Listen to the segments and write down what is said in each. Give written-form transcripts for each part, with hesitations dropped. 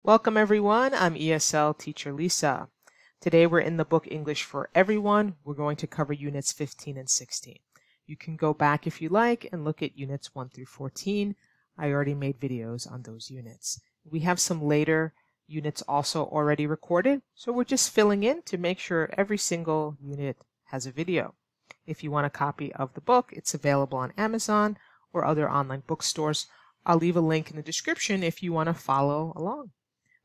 Welcome everyone, I'm ESL teacher Lisa. Today we're in the book English for Everyone. We're going to cover units 15 and 16. You can go back if you like and look at units 1 through 14. I already made videos on those units. We have some later units also already recorded, so we're just filling in to make sure every single unit has a video. If you want a copy of the book, it's available on Amazon or other online bookstores. I'll leave a link in the description if you want to follow along.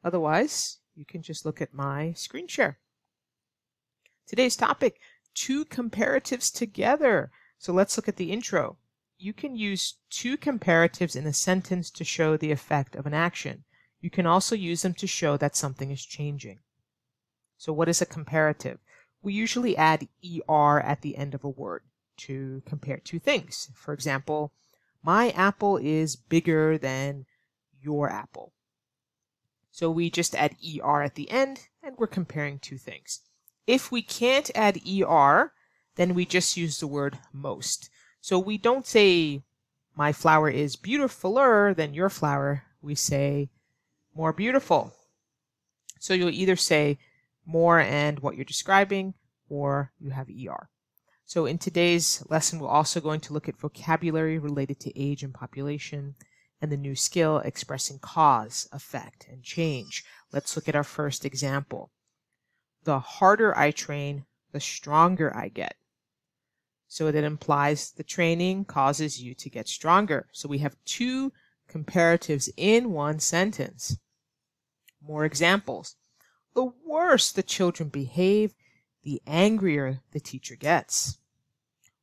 Otherwise, you can just look at my screen share. Today's topic, two comparatives together. So let's look at the intro. You can use two comparatives in a sentence to show the effect of an action. You can also use them to show that something is changing. So what is a comparative? We usually add ER at the end of a word to compare two things. For example, my apple is bigger than your apple. So we just add ER at the end and we're comparing two things. If we can't add ER, then we just use the word most. So we don't say my flower is beautifuler than your flower. We say more beautiful. So you'll either say more and what you're describing, or you have ER. So in today's lesson, we're also going to look at vocabulary related to age and population, and the new skill expressing cause, effect, and change. Let's look at our first example. The harder I train, the stronger I get. So that implies the training causes you to get stronger. So we have two comparatives in one sentence. More examples. The worse the children behave, the angrier the teacher gets.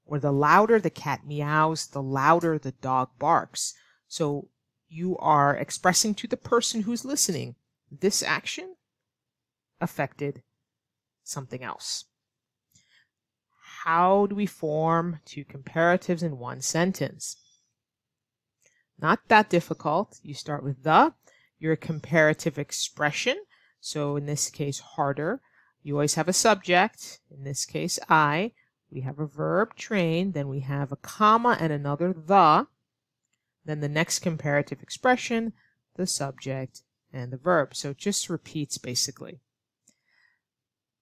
Or the louder the cat meows, the louder the dog barks. So you are expressing to the person who's listening, this action affected something else. How do we form two comparatives in one sentence? Not that difficult. You start with the, your comparative expression. So in this case, harder. You always have a subject. In this case, I. We have a verb, train. Then we have a comma and another the. Then the next comparative expression, the subject, and the verb. So it just repeats basically.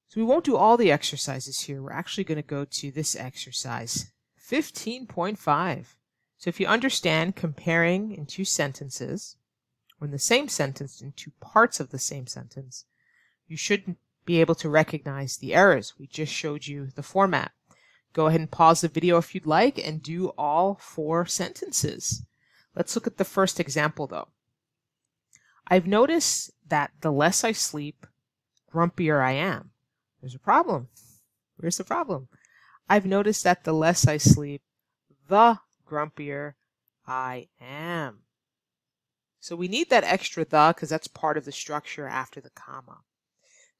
So we won't do all the exercises here. We're actually going to go to this exercise, 15.5. So if you understand comparing in two sentences, or in the same sentence in two parts of the same sentence, you should be able to recognize the errors. We just showed you the format. Go ahead and pause the video if you'd like and do all four sentences. Let's look at the first example though. I've noticed that the less I sleep, grumpier I am. There's a problem. Where's the problem? I've noticed that the less I sleep, the grumpier I am. So we need that extra the because that's part of the structure after the comma.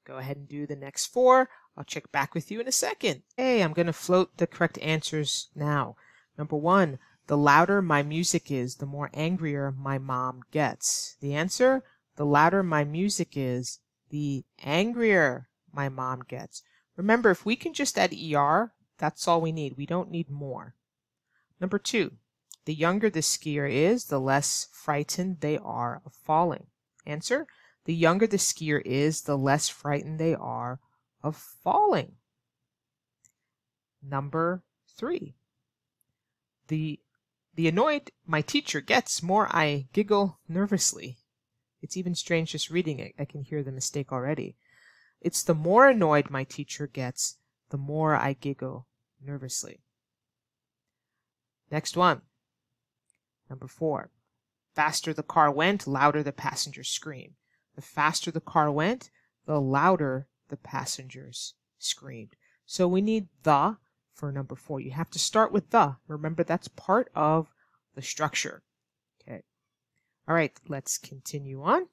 Go ahead and do the next four. I'll check back with you in a second. Hey, I'm going to float the correct answers now. Number 1. The louder my music is, the more angrier my mom gets. The answer, the louder my music is, the angrier my mom gets. Remember, if we can just add ER, that's all we need. We don't need more. Number 2, the younger the skier is, the less frightened they are of falling. Answer, the younger the skier is, the less frightened they are of falling. Number 3, the annoyed my teacher gets, more I giggle nervously. It's even strange just reading it. I can hear the mistake already. It's the more annoyed my teacher gets, the more I giggle nervously. Next one. Number 4. Faster the car went, louder the passengers screamed. The faster the car went, the louder the passengers screamed. So we need the for number 4. You have to start with the. Remember, that's part of the structure. Okay. All right, let's continue on.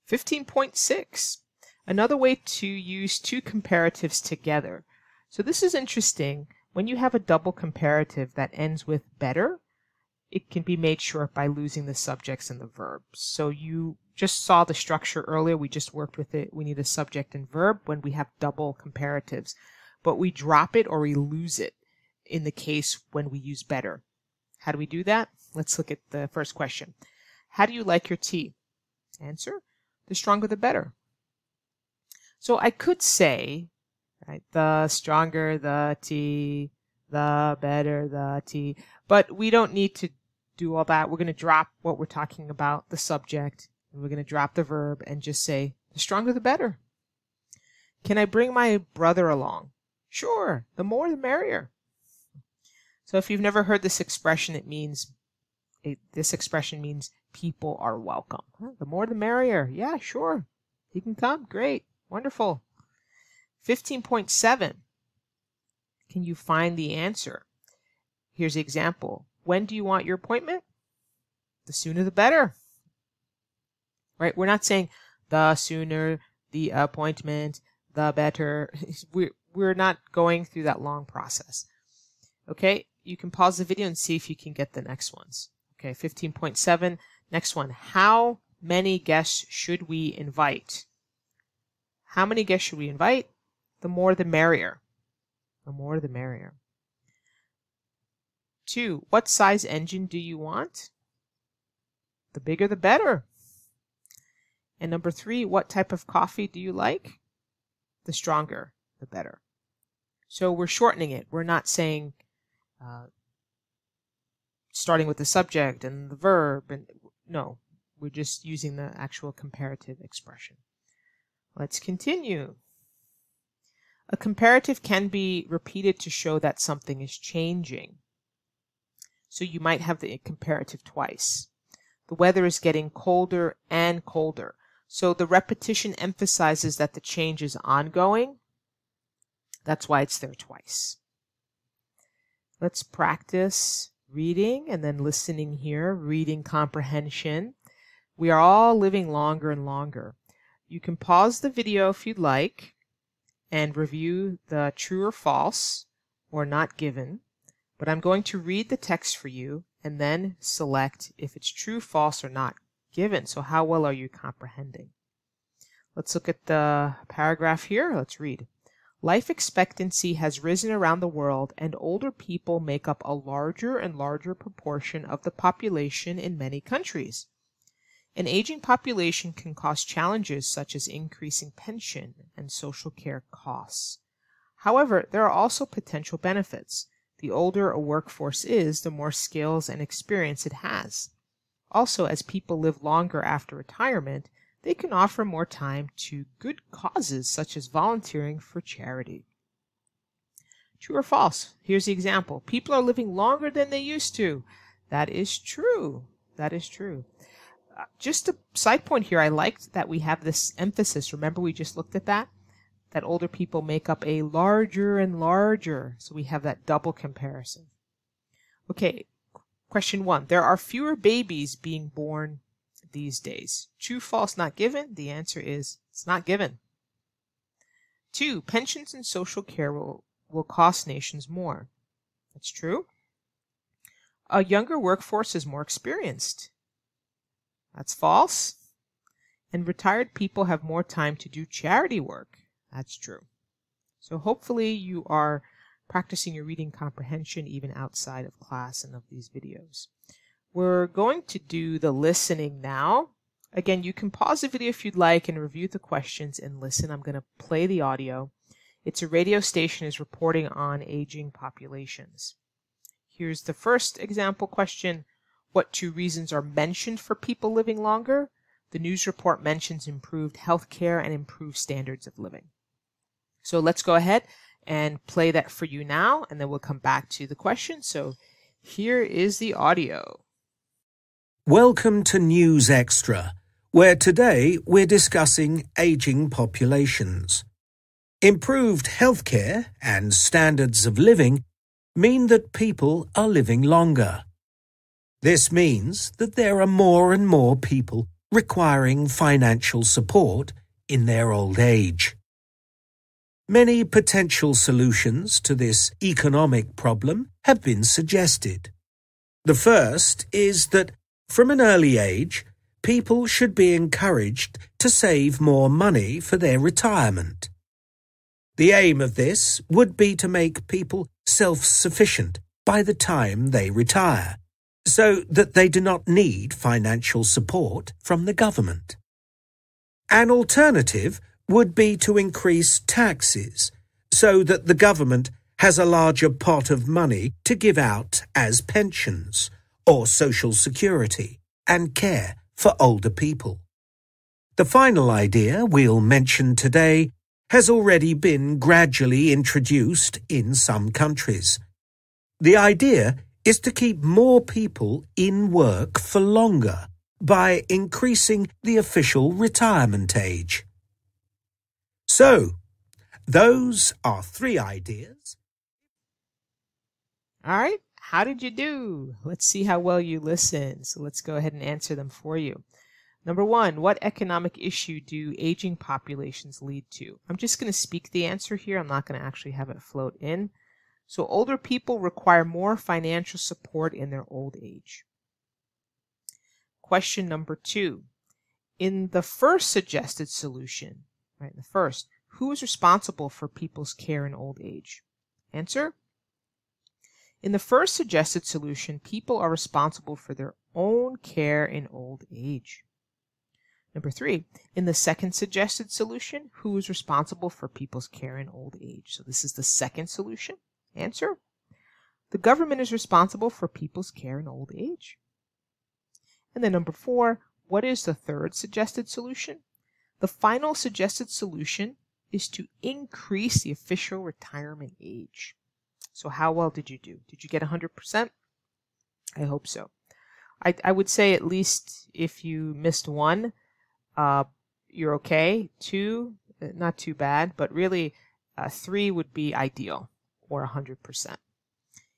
(15.6). Another way to use two comparatives together. So this is interesting. When you have a double comparative that ends with better, it can be made short by losing the subjects and the verbs. So you just saw the structure earlier. We just worked with it. We need a subject and verb when we have double comparatives. But we drop it or we lose it in the case when we use better. How do we do that? Let's look at the first question. How do you like your tea? Answer, the stronger the better. So I could say, right, the stronger the tea, the better the tea, but we don't need to do all that. We're going to drop what we're talking about, the subject, and we're going to drop the verb and just say, the stronger the better. Can I bring my brother along? Sure, the more the merrier. So if you've never heard this expression, this expression means people are welcome. The more the merrier. Yeah, sure. He can come. Great. Wonderful. 15.7. Can you find the answer? Here's the example. When do you want your appointment? The sooner the better. Right? We're not saying the sooner the appointment, the better. We're not going through that long process. Okay? You can pause the video and see if you can get the next ones. Okay, 15.7. Next one. How many guests should we invite? How many guests should we invite? The more the merrier. The more the merrier. 2. What size engine do you want? The bigger the better. And number 3, what type of coffee do you like? The stronger the better. So we're shortening it. We're not saying starting with the subject and the verb. No, we're just using the actual comparative expression. Let's continue. A comparative can be repeated to show that something is changing. So you might have the comparative twice. The weather is getting colder and colder. So the repetition emphasizes that the change is ongoing. That's why it's there twice. Let's practice reading and then listening here, reading comprehension. We are all living longer and longer. You can pause the video if you'd like and review the true or false or not given, but I'm going to read the text for you and then select if it's true, false, or not given. So how well are you comprehending? Let's look at the paragraph here. Let's read. Life expectancy has risen around the world, and older people make up a larger and larger proportion of the population in many countries. An aging population can cause challenges such as increasing pension and social care costs. However, there are also potential benefits. The older a workforce is, the more skills and experience it has. Also, as people live longer after retirement, they can offer more time to good causes such as volunteering for charity. True or false? Here's the example. People are living longer than they used to. That is true. That is true. Just a side point here, I liked that we have this emphasis. Remember we just looked at that? That older people make up a larger and larger. So we have that double comparison. Okay, question 1. There are fewer babies being born these days. True, false, not given? The answer is it's not given. 2. Pensions and social care will cost nations more. That's true. A younger workforce is more experienced. That's false. And retired people have more time to do charity work. That's true. So hopefully you are practicing your reading comprehension even outside of class and of these videos. We're going to do the listening now. Again, you can pause the video if you'd like and review the questions and listen. I'm going to play the audio. It's a radio station is reporting on aging populations. Here's the first example question. What 2 reasons are mentioned for people living longer? The news report mentions improved health care and improved standards of living. So let's go ahead and play that for you now, and then we'll come back to the question. So here is the audio. Welcome to News Extra, where today we're discussing aging populations. Improved healthcare and standards of living mean that people are living longer. This means that there are more and more people requiring financial support in their old age. Many potential solutions to this economic problem have been suggested. The first is that from an early age, people should be encouraged to save more money for their retirement. The aim of this would be to make people self-sufficient by the time they retire, so that they do not need financial support from the government. An alternative would be to increase taxes so that the government has a larger pot of money to give out as pensions or social security and care for older people. The final idea we'll mention today has already been gradually introduced in some countries. The idea is to keep more people in work for longer by increasing the official retirement age. So, those are 3 ideas. All right, how did you do? Let's see how well you listened. So let's go ahead and answer them for you. Number 1, what economic issue do aging populations lead to? I'm just going to speak the answer here. I'm not going to actually have it float in. So older people require more financial support in their old age. Question number 2. In the first suggested solution, right, the first, who is responsible for people's care in old age? Answer. In the first suggested solution, people are responsible for their own care in old age. Number 3, in the second suggested solution, who is responsible for people's care in old age? So this is the second solution. Answer. The government is responsible for people's care in old age. And then number 4, what is the third suggested solution? The final suggested solution is to increase the official retirement age. So how well did you do? Did you get 100%? I hope so. I would say at least if you missed 1, you're okay. 2, not too bad, but really 3 would be ideal, or 100%.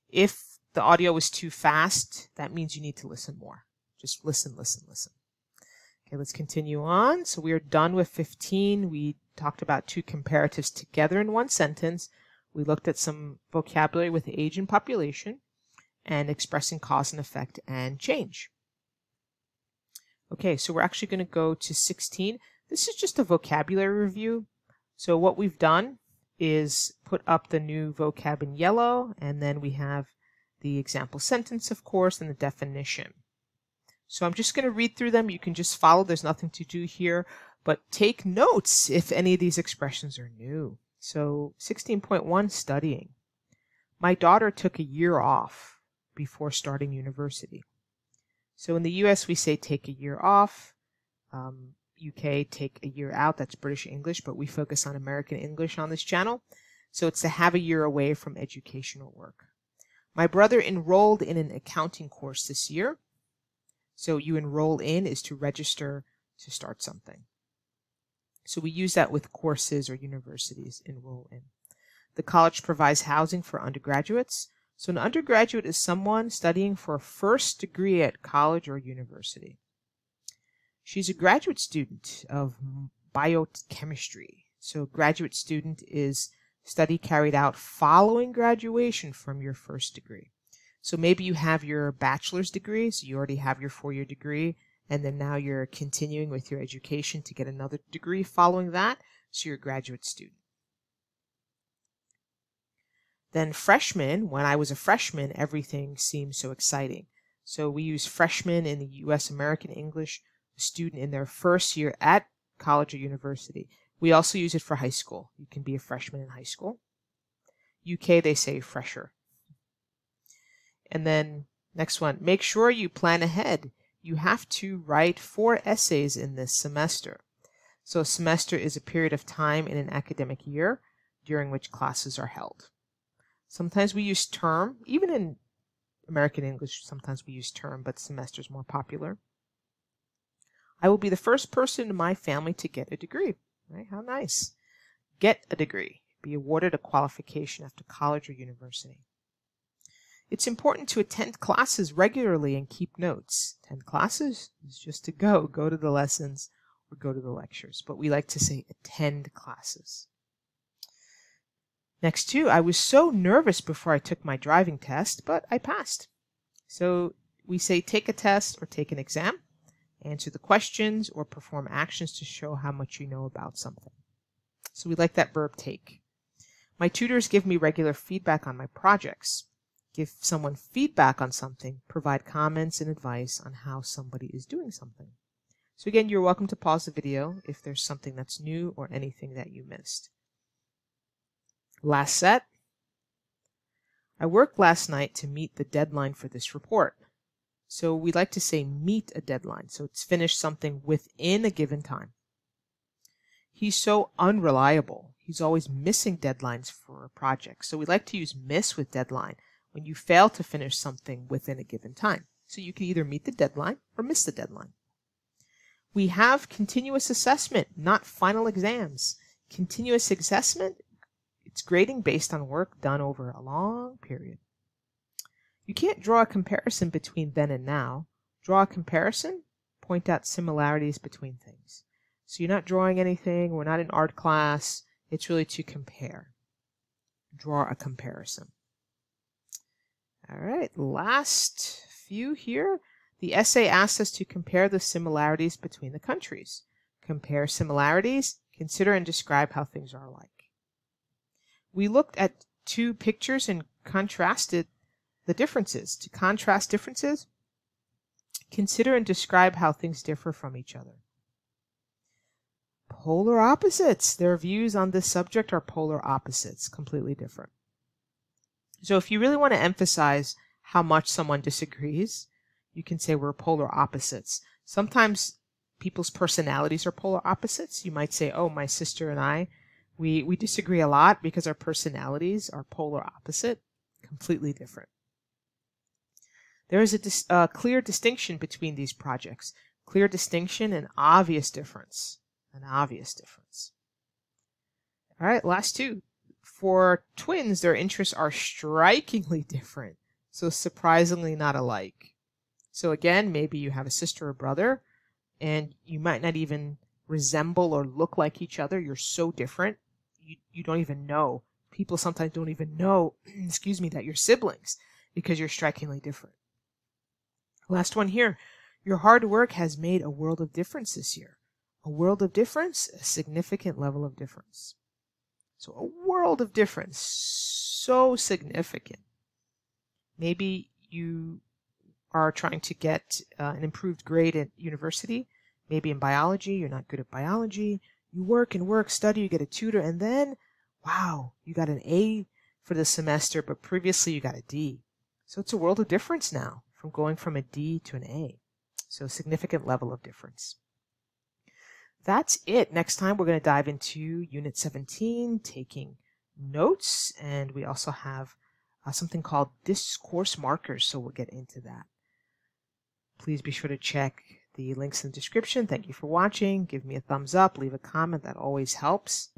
If the audio was too fast, that means you need to listen more. Just listen, listen, listen. Okay, let's continue on. So we are done with 15. We talked about 2 comparatives together in one sentence. We looked at some vocabulary with age and population and expressing cause and effect and change. Okay, so we're actually going to go to 16. This is just a vocabulary review. So what we've done is put up the new vocab in yellow, and then we have the example sentence, of course, and the definition. So I'm just going to read through them. You can just follow. There's nothing to do here, but take notes if any of these expressions are new. So 16.1, studying. My daughter took a year off before starting university. So in the US, we say take a year off. UK, take a year out. That's British English, but we focus on American English on this channel. So it's to have a year away from educational work. My brother enrolled in an accounting course this year. So you enroll in is to register to start something. So we use that with courses or universities, enroll in. The college provides housing for undergraduates. So an undergraduate is someone studying for a first degree at college or university. She's a graduate student of biochemistry. So graduate student is study carried out following graduation from your first degree. So maybe you have your bachelor's degree, so you already have your 4-year degree, and then now you're continuing with your education to get another degree following that, so you're a graduate student. Then freshman, when I was a freshman, everything seemed so exciting. So we use freshman in the US American English, a student in their first year at college or university. We also use it for high school. You can be a freshman in high school. UK, they say fresher. And then next one, make sure you plan ahead. You have to write 4 essays in this semester. So a semester is a period of time in an academic year during which classes are held. Sometimes we use term, even in American English, sometimes we use term, but semester is more popular. I will be the first person in my family to get a degree. Right? How nice. Get a degree. Be awarded a qualification after college or university. It's important to attend classes regularly and keep notes. Attend classes is just to go to the lessons or go to the lectures. But we like to say attend classes. Next 2, I was so nervous before I took my driving test, but I passed. So we say take a test or take an exam, answer the questions, or perform actions to show how much you know about something. So we like that verb take. My tutors give me regular feedback on my projects. give someone feedback on something, provide comments and advice on how somebody is doing something. So again, you're welcome to pause the video if there's something that's new or anything that you missed. Last set. I worked last night to meet the deadline for this report. So we like to say meet a deadline. So it's finish something within a given time. He's so unreliable. He's always missing deadlines for a project. So we like to use miss with deadline when you fail to finish something within a given time. So you can either meet the deadline or miss the deadline. We have continuous assessment, not final exams. Continuous assessment, it's grading based on work done over a long period. You can't draw a comparison between then and now. Draw a comparison, point out similarities between things. So you're not drawing anything, we're not in art class, it's really to compare. Draw a comparison. All right, last few here. The essay asks us to compare the similarities between the countries. Compare similarities, consider and describe how things are alike. We looked at two pictures and contrasted the differences. To contrast differences, consider and describe how things differ from each other. Polar opposites. Their views on this subject are polar opposites, completely different. So if you really want to emphasize how much someone disagrees, you can say we're polar opposites. Sometimes people's personalities are polar opposites. You might say, oh, my sister and I, we disagree a lot because our personalities are polar opposite, completely different. There is a clear distinction between these projects. Clear distinction and obvious difference. An obvious difference. All right, last two. For twins, their interests are strikingly different, so surprisingly not alike. So again, maybe you have a sister or brother, and you might not even resemble or look like each other. You're so different, you don't even know. People sometimes don't even know, excuse me, that you're siblings because you're strikingly different. Last one here. Your hard work has made a world of difference this year. A world of difference, a significant level of difference. So a world of difference, so significant. Maybe you are trying to get an improved grade at university. Maybe in biology, you're not good at biology. You work and work, study, you get a tutor, and then, wow, you got an A for the semester, but previously you got a D. So it's a world of difference now, from going from a D to an A. So a significant level of difference. That's it. Next time we're going to dive into Unit 17, taking notes, and we also have something called discourse markers, so we'll get into that. Please be sure to check the links in the description. Thank you for watching. Give me a thumbs up, leave a comment. That always helps.